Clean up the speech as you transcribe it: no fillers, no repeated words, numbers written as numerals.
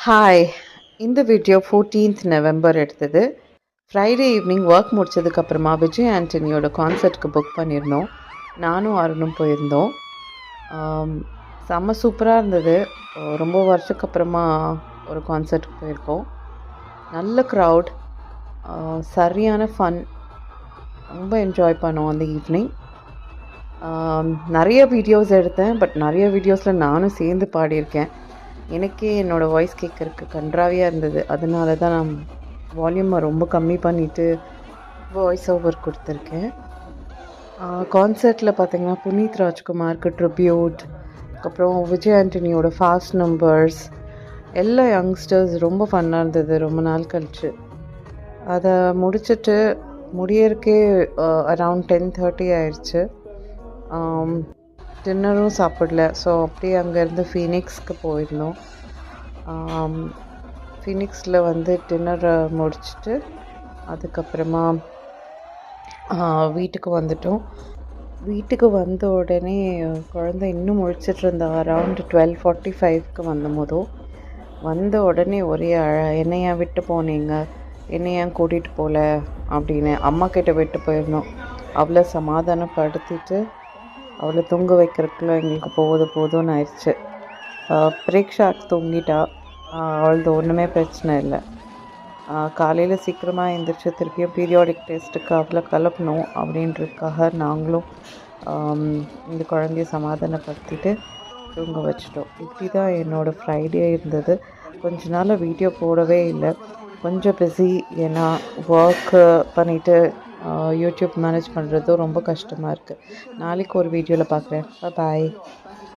Hi. இந்த video 14th November எடுத்தது. Friday evening work முடிச்சதுக்கப்புறமா விஜய் ஆண்டனியோட கான்சர்ட்க்கு புக் பண்ணியிருந்தோம். நானும் அருணும் போயிருந்தோம். செம்ம சூப்பராக இருந்தது. ரொம்ப வருஷத்துக்கு அப்புறமா ஒரு கான்சர்ட்டுக்கு போயிருக்கோம். நல்ல க்ரௌட், சரியான ஃபன். ரொம்ப என்ஜாய் பண்ணோம் அந்த ஈவினிங். நிறைய வீடியோஸ் எடுத்தேன். பட் நிறைய வீடியோஸில் நானும் சேர்ந்து பாடியிருக்கேன். எனக்கே என்னோடய வாய்ஸ் கேட்குறக்கு கன்றாவியாக இருந்தது. அதனால தான் நான் வால்யூமை ரொம்ப கம்மி பண்ணிவிட்டு வாய்ஸ் ஓவர் கொடுத்துருக்கேன். கான்சர்ட்டில் பார்த்திங்கன்னா புனீத் ராஜ்குமாருக்கு ட்ரிபியூட், அதுக்கப்புறம் விஜய் ஆண்டனியோட ஃபாஸ்ட் நம்பர்ஸ், எல்லா யங்ஸ்டர்ஸ் ரொம்ப ஃபன்னாக இருந்தது ரொம்ப நாள் கழிச்சு. அதை முடிச்சுட்டு முடியறக்கே அரவுண்ட் 10:30 ஆயிடுச்சு. டின்னரும் சாப்பிடல. ஸோ அப்படியே அங்கேருந்து ஃபீனிக்ஸ்க்கு போயிருந்தோம். ஃபீனிக்ஸில் வந்து டின்னரை முடிச்சுட்டு அதுக்கப்புறமா வீட்டுக்கு வந்துட்டோம். வீட்டுக்கு வந்த உடனே குழந்தை இன்னும் முழிச்சிட்டு இருந்தா. அரவுண்ட் 12:45க்கு வந்த உடனே ஒரே என்னை ஏன் விட்டு போனீங்க, என்னை ஏன் கூட்டிகிட்டு போகல அப்படின்னு அம்மா கிட்ட விட்டு போயிருந்தோம். அவளை சமாதானப்படுத்திட்டு அவளை தூங்க வைக்கிறதுக்குள்ள எங்களுக்கு போதும்னு ஆயிடுச்சு. பிரேக்ஷா தூங்கிட்டா. அவளது ஒன்றுமே பிரச்சனை இல்லை. காலையில் சீக்கிரமாக எழுந்திரிச்சு திருப்பியும் பீரியாடிக் டெஸ்ட்டுக்கு அவளை கலப்பணும் அப்படின்றதுக்காக நாங்களும் இந்த குழந்தைய சமாதானப்படுத்திட்டு தூங்க வச்சிட்டோம். இப்படி தான் என்னோடய ஃப்ரைடே இருந்தது. கொஞ்ச நாள் வீடியோ போடவே இல்லை. கொஞ்சம் பிஸி. ஏன்னா ஒர்க்கு பண்ணிவிட்டு யூடியூப் மேனேஜ் பண்ணுறதும் ரொம்ப கஷ்டமாக இருக்குது. நாளைக்கு ஒரு வீடியோவில் பார்க்குறேன். பாய்.